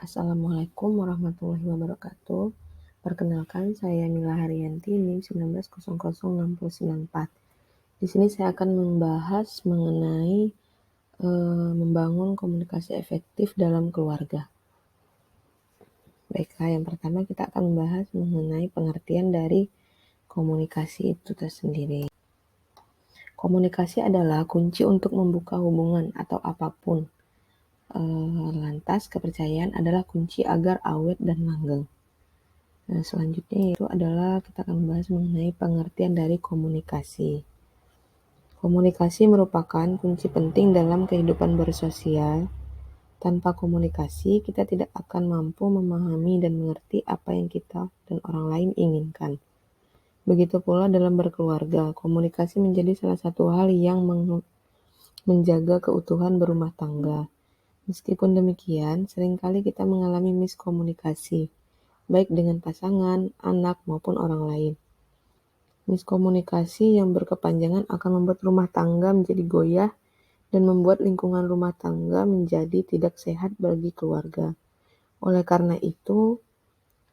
Assalamualaikum warahmatullahi wabarakatuh. Perkenalkan, saya Mila Haryanti, NIM 1900694. Di sini saya akan membahas mengenai membangun komunikasi efektif dalam keluarga. Baiklah, yang pertama kita akan membahas mengenai pengertian dari komunikasi itu tersendiri. Komunikasi adalah kunci untuk membuka hubungan atau apapun. Lantas, kepercayaan adalah kunci agar awet dan langgeng. Nah, selanjutnya itu adalah kita akan membahas mengenai pengertian dari komunikasi. Komunikasi merupakan kunci penting dalam kehidupan bersosial. Tanpa komunikasi, kita tidak akan mampu memahami dan mengerti apa yang kita dan orang lain inginkan. Begitu pula dalam berkeluarga, komunikasi menjadi salah satu hal yang menjaga keutuhan berumah tangga. Meskipun demikian, seringkali kita mengalami miskomunikasi, baik dengan pasangan, anak, maupun orang lain. Miskomunikasi yang berkepanjangan akan membuat rumah tangga menjadi goyah dan membuat lingkungan rumah tangga menjadi tidak sehat bagi keluarga. Oleh karena itu,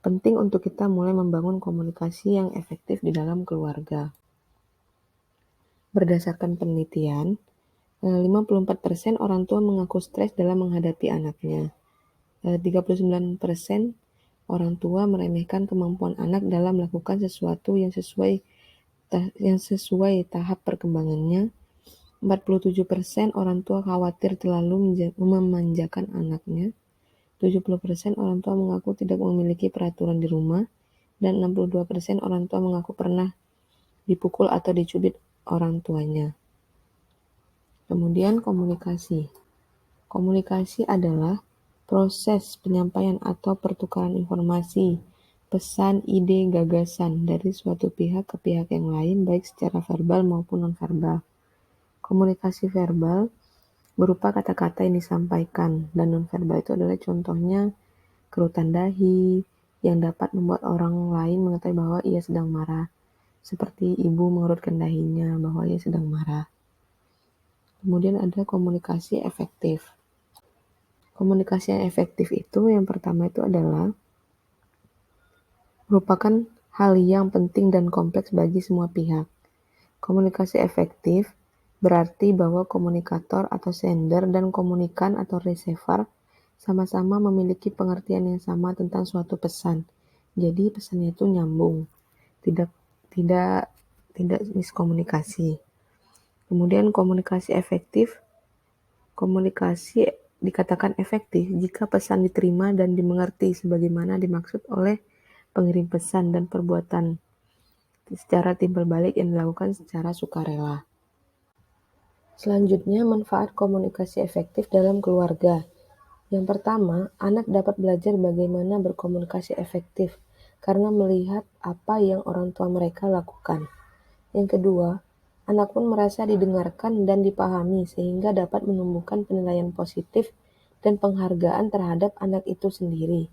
penting untuk kita mulai membangun komunikasi yang efektif di dalam keluarga. Berdasarkan penelitian, 54% orang tua mengaku stres dalam menghadapi anaknya. 39% orang tua meremehkan kemampuan anak dalam melakukan sesuatu yang sesuai tahap perkembangannya. 47% orang tua khawatir terlalu memanjakan anaknya. 70% orang tua mengaku tidak memiliki peraturan di rumah. Dan 62% orang tua mengaku pernah dipukul atau dicubit orang tuanya. Kemudian komunikasi. Komunikasi adalah proses penyampaian atau pertukaran informasi, pesan, ide, gagasan dari suatu pihak ke pihak yang lain, baik secara verbal maupun non-verbal. Komunikasi verbal berupa kata-kata yang disampaikan, dan non-verbal itu adalah contohnya kerutan dahi yang dapat membuat orang lain mengetahui bahwa ia sedang marah, seperti ibu mengerutkan dahinya bahwa ia sedang marah. Kemudian ada komunikasi efektif. Komunikasi yang efektif itu yang pertama itu adalah merupakan hal yang penting dan kompleks bagi semua pihak. Komunikasi efektif berarti bahwa komunikator atau sender dan komunikan atau receiver sama-sama memiliki pengertian yang sama tentang suatu pesan. Jadi pesannya itu nyambung, tidak miskomunikasi. Kemudian komunikasi efektif. Komunikasi dikatakan efektif jika pesan diterima dan dimengerti sebagaimana dimaksud oleh pengirim pesan dan perbuatan secara timbal balik yang dilakukan secara sukarela. Selanjutnya, manfaat komunikasi efektif dalam keluarga. Yang pertama, anak dapat belajar bagaimana berkomunikasi efektif karena melihat apa yang orang tua mereka lakukan. Yang kedua, anak pun merasa didengarkan dan dipahami sehingga dapat menumbuhkan penilaian positif dan penghargaan terhadap anak itu sendiri.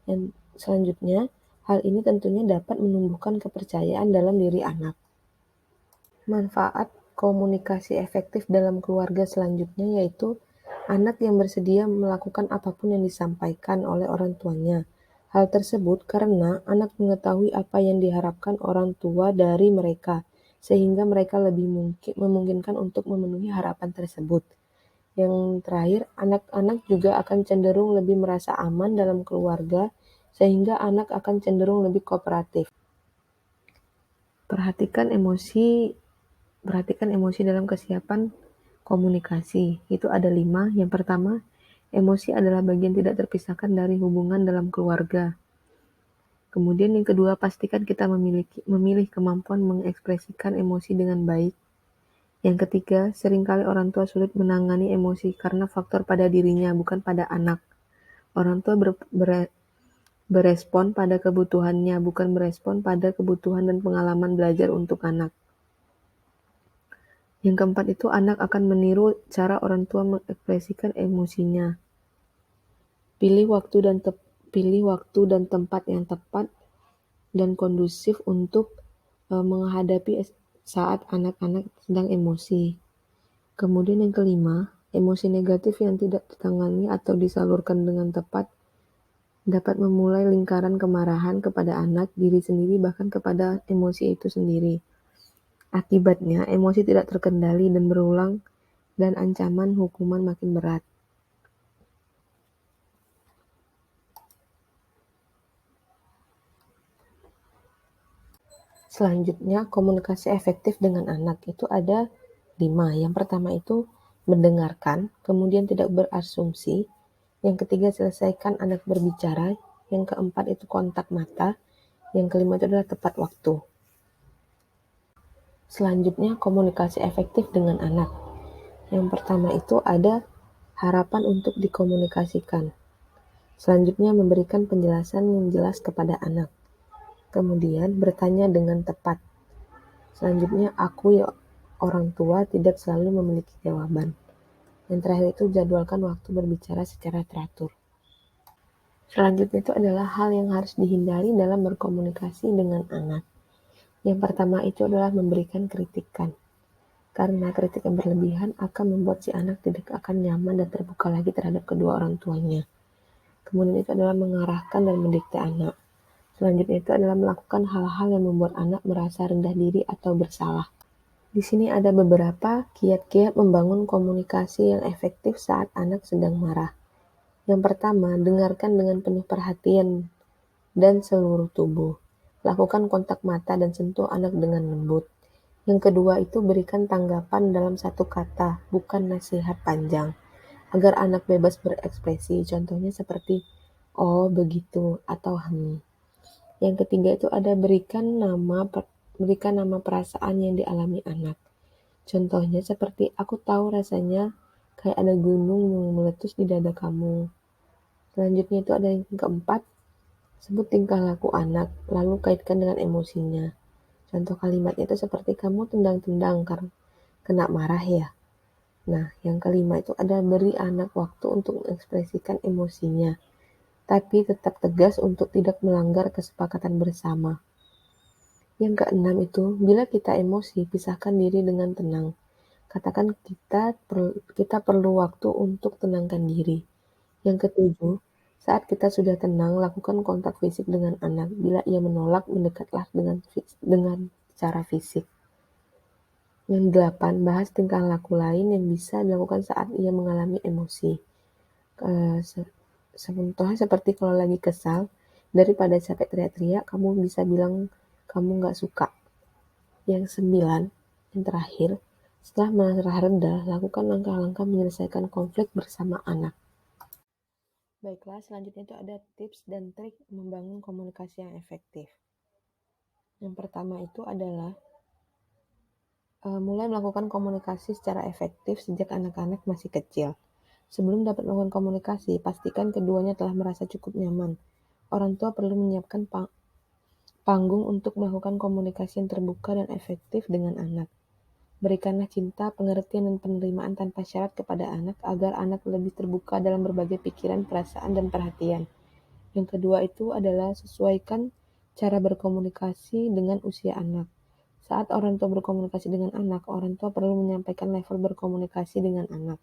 Dan selanjutnya, hal ini tentunya dapat menumbuhkan kepercayaan dalam diri anak. Manfaat komunikasi efektif dalam keluarga selanjutnya yaitu anak yang bersedia melakukan apapun yang disampaikan oleh orang tuanya. Hal tersebut karena anak mengetahui apa yang diharapkan orang tua dari mereka, sehingga mereka lebih memungkinkan untuk memenuhi harapan tersebut. Yang terakhir, anak-anak juga akan cenderung lebih merasa aman dalam keluarga, sehingga anak akan cenderung lebih kooperatif. Perhatikan emosi dalam kesiapan komunikasi. Itu ada 5. Yang pertama, emosi adalah bagian tidak terpisahkan dari hubungan dalam keluarga. Kemudian yang kedua, pastikan kita memilih kemampuan mengekspresikan emosi dengan baik. Yang ketiga, seringkali orang tua sulit menangani emosi karena faktor pada dirinya, bukan pada anak. Orang tua berespon pada kebutuhannya, bukan berespon pada kebutuhan dan pengalaman belajar untuk anak. Yang keempat itu anak akan meniru cara orang tua mengekspresikan emosinya. Pilih waktu dan tempat yang tepat dan kondusif untuk menghadapi saat anak-anak sedang emosi. Kemudian yang kelima, emosi negatif yang tidak ditangani atau disalurkan dengan tepat dapat memulai lingkaran kemarahan kepada anak, diri sendiri, bahkan kepada emosi itu sendiri. Akibatnya, emosi tidak terkendali dan berulang dan ancaman hukuman makin berat. Selanjutnya, komunikasi efektif dengan anak itu ada 5. Yang pertama itu mendengarkan, kemudian tidak berasumsi. Yang ketiga, selesaikan anak berbicara. Yang keempat itu kontak mata. Yang kelima itu adalah tepat waktu. Selanjutnya, komunikasi efektif dengan anak. Yang pertama itu ada harapan untuk dikomunikasikan. Selanjutnya, memberikan penjelasan yang jelas kepada anak. Kemudian, bertanya dengan tepat. Selanjutnya, akui orang tua tidak selalu memiliki jawaban. Yang terakhir itu jadwalkan waktu berbicara secara teratur. Selanjutnya itu adalah hal yang harus dihindari dalam berkomunikasi dengan anak. Yang pertama itu adalah memberikan kritikan. Karena kritik yang berlebihan akan membuat si anak tidak akan nyaman dan terbuka lagi terhadap kedua orang tuanya. Kemudian itu adalah mengarahkan dan mendikte anak. Selanjutnya itu adalah melakukan hal-hal yang membuat anak merasa rendah diri atau bersalah. Di sini ada beberapa kiat-kiat membangun komunikasi yang efektif saat anak sedang marah. Yang pertama, dengarkan dengan penuh perhatian dan seluruh tubuh. Lakukan kontak mata dan sentuh anak dengan lembut. Yang kedua itu berikan tanggapan dalam satu kata, bukan nasihat panjang, agar anak bebas berekspresi. Contohnya seperti, oh begitu, atau Yang ketiga itu ada berikan nama perasaan yang dialami anak. Contohnya seperti, aku tahu rasanya kayak ada gunung meletus di dada kamu. Selanjutnya itu ada yang keempat, sebut tingkah laku anak, lalu kaitkan dengan emosinya. Contoh kalimatnya itu seperti, kamu tendang-tendang karena kena marah ya. Nah, yang kelima itu ada beri anak waktu untuk mengekspresikan emosinya, tapi tetap tegas untuk tidak melanggar kesepakatan bersama. Yang keenam itu, bila kita emosi, pisahkan diri dengan tenang. Katakan kita perlu waktu untuk tenangkan diri. Yang ketujuh, saat kita sudah tenang, lakukan kontak fisik dengan anak. Bila ia menolak, mendekatlah dengan cara fisik. Yang delapan, bahas tingkah laku lain yang bisa dilakukan saat ia mengalami emosi. Contohnya seperti kalau lagi kesal, daripada sampai teriak-teriak, kamu bisa bilang kamu nggak suka. Yang sembilan, yang terakhir, setelah merasa reda, lakukan langkah-langkah menyelesaikan konflik bersama anak. Baiklah, selanjutnya itu ada tips dan trik membangun komunikasi yang efektif. Yang pertama itu adalah mulai melakukan komunikasi secara efektif sejak anak-anak masih kecil. Sebelum dapat melakukan komunikasi, pastikan keduanya telah merasa cukup nyaman. Orang tua perlu menyiapkan panggung untuk melakukan komunikasi yang terbuka dan efektif dengan anak. Berikanlah cinta, pengertian, dan penerimaan tanpa syarat kepada anak agar anak lebih terbuka dalam berbagai pikiran, perasaan, dan perhatian. Yang kedua itu adalah sesuaikan cara berkomunikasi dengan usia anak. Saat orang tua berkomunikasi dengan anak, orang tua perlu menyampaikan level berkomunikasi dengan anak.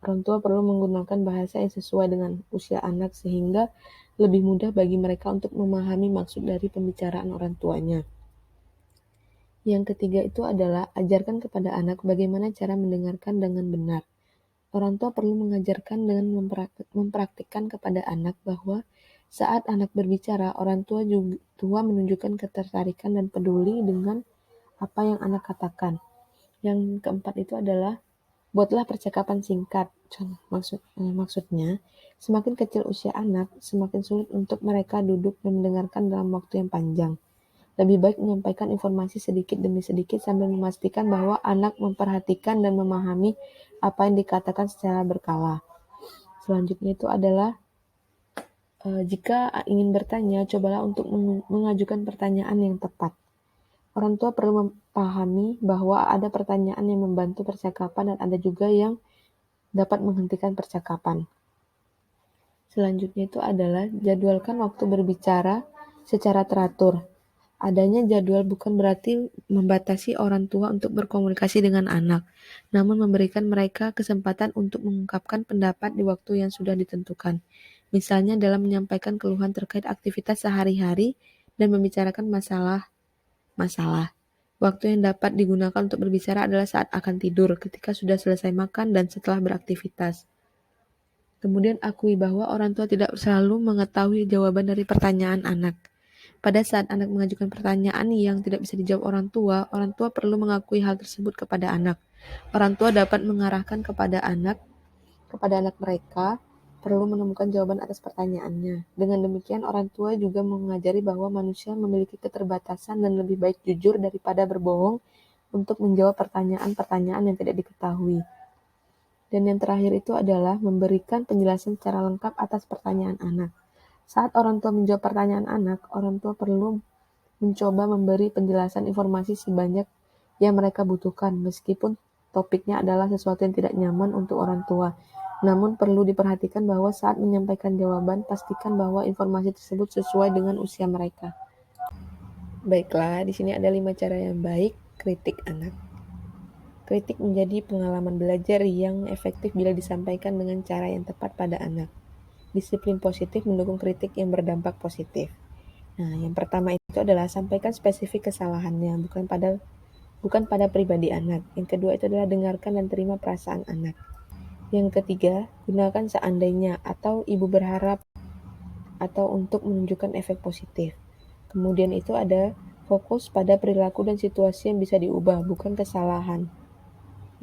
Orang tua perlu menggunakan bahasa yang sesuai dengan usia anak sehingga lebih mudah bagi mereka untuk memahami maksud dari pembicaraan orang tuanya. Yang ketiga itu adalah ajarkan kepada anak bagaimana cara mendengarkan dengan benar. Orang tua perlu mengajarkan dengan mempraktikkan kepada anak bahwa saat anak berbicara, orang tua menunjukkan ketertarikan dan peduli dengan apa yang anak katakan. Yang keempat itu adalah buatlah percakapan singkat. Maksudnya, semakin kecil usia anak, semakin sulit untuk mereka duduk dan mendengarkan dalam waktu yang panjang. Lebih baik menyampaikan informasi sedikit demi sedikit sambil memastikan bahwa anak memperhatikan dan memahami apa yang dikatakan secara berkala. Selanjutnya itu adalah jika ingin bertanya, cobalah untuk mengajukan pertanyaan yang tepat. Orang tua perlu memahami bahwa ada pertanyaan yang membantu percakapan dan ada juga yang dapat menghentikan percakapan. Selanjutnya itu adalah jadwalkan waktu berbicara secara teratur. Adanya jadwal bukan berarti membatasi orang tua untuk berkomunikasi dengan anak, namun memberikan mereka kesempatan untuk mengungkapkan pendapat di waktu yang sudah ditentukan. misalnya dalam menyampaikan keluhan terkait aktivitas sehari-hari dan membicarakan masalah. Waktu yang dapat digunakan untuk berbicara adalah saat akan tidur, ketika sudah selesai makan, dan setelah beraktivitas. Kemudian akui bahwa orang tua tidak selalu mengetahui jawaban dari pertanyaan anak. Pada saat anak mengajukan pertanyaan yang tidak bisa dijawab orang tua perlu mengakui hal tersebut kepada anak. Orang tua dapat mengarahkan kepada anak mereka perlu menemukan jawaban atas pertanyaannya. Dengan demikian, orang tua juga mengajari bahwa manusia memiliki keterbatasan dan lebih baik jujur daripada berbohong untuk menjawab pertanyaan-pertanyaan yang tidak diketahui. Dan yang terakhir itu adalah memberikan penjelasan secara lengkap atas pertanyaan anak. Saat orang tua menjawab pertanyaan anak, orang tua perlu mencoba memberi penjelasan informasi sebanyak yang mereka butuhkan, meskipun topiknya adalah sesuatu yang tidak nyaman untuk orang tua. Namun perlu diperhatikan bahwa saat menyampaikan jawaban, pastikan bahwa informasi tersebut sesuai dengan usia mereka. Baiklah, di sini ada 5 cara yang baik kritik anak. Kritik menjadi pengalaman belajar yang efektif bila disampaikan dengan cara yang tepat pada anak. Disiplin positif mendukung kritik yang berdampak positif. Nah, yang pertama itu adalah sampaikan spesifik kesalahannya, bukan pada pribadi anak. Yang kedua itu adalah dengarkan dan terima perasaan anak. Yang ketiga, gunakan seandainya atau ibu berharap atau untuk menunjukkan efek positif. Kemudian itu ada fokus pada perilaku dan situasi yang bisa diubah, bukan kesalahan.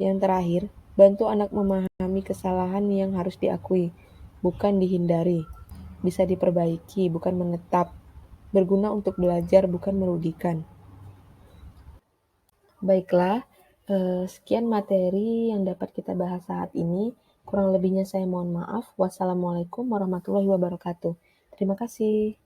Yang terakhir, bantu anak memahami kesalahan yang harus diakui, bukan dihindari. Bisa diperbaiki, bukan menetap. Berguna untuk belajar, bukan merugikan. Baiklah, sekian materi yang dapat kita bahas saat ini. Kurang lebihnya saya mohon maaf. Wassalamualaikum warahmatullahi wabarakatuh. Terima kasih.